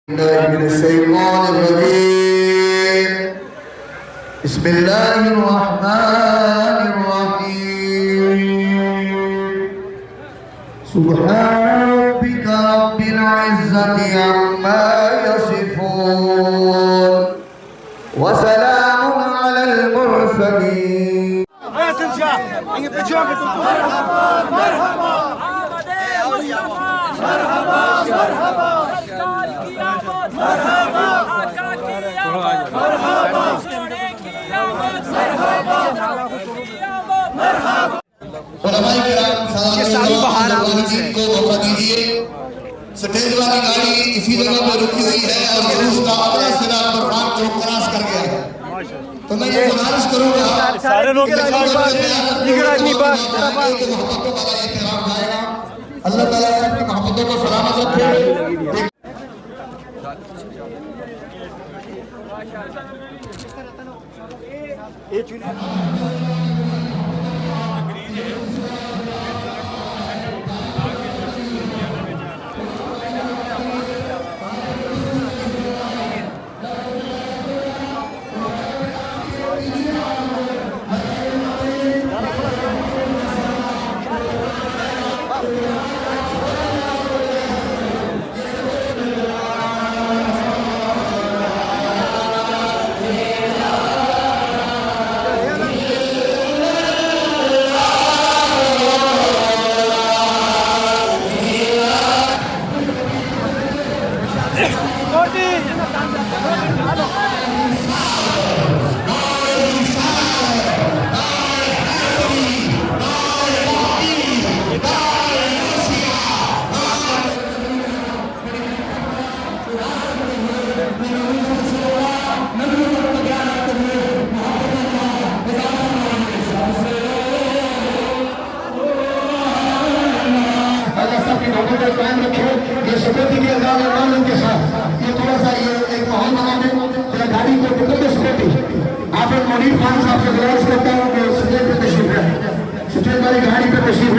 बिस्मिल्लाहिर्रहमानिर्रहीम। सुब्हान रब्बिका रब्बिल इज्जति अम्मा यसिफून व सलामुन अलल मुरसलीन। स्टेज वाली गाड़ी इसी जगह पर रुकी हुई है और जुलूस का अगला सिरा कुरान को क्रॉस कर गया है। तो मैं ये गुजारिश करूंगा सारे लोग अल्लाह ताला सबकी मोहब्बतों को सलामत रखे। कायम रखे ये सिक्योरिटी के अंदाज के साथ ये थोड़ा सा ये एक माहौल बनाने थोड़ा गाड़ी को टिकट सिक्योरिटी आप मुनीर खान साहब से गुजारिश करता हूँ कि स्टेज पे तशरीफ है, स्टेज वाली गाड़ी पे तशरीफ है।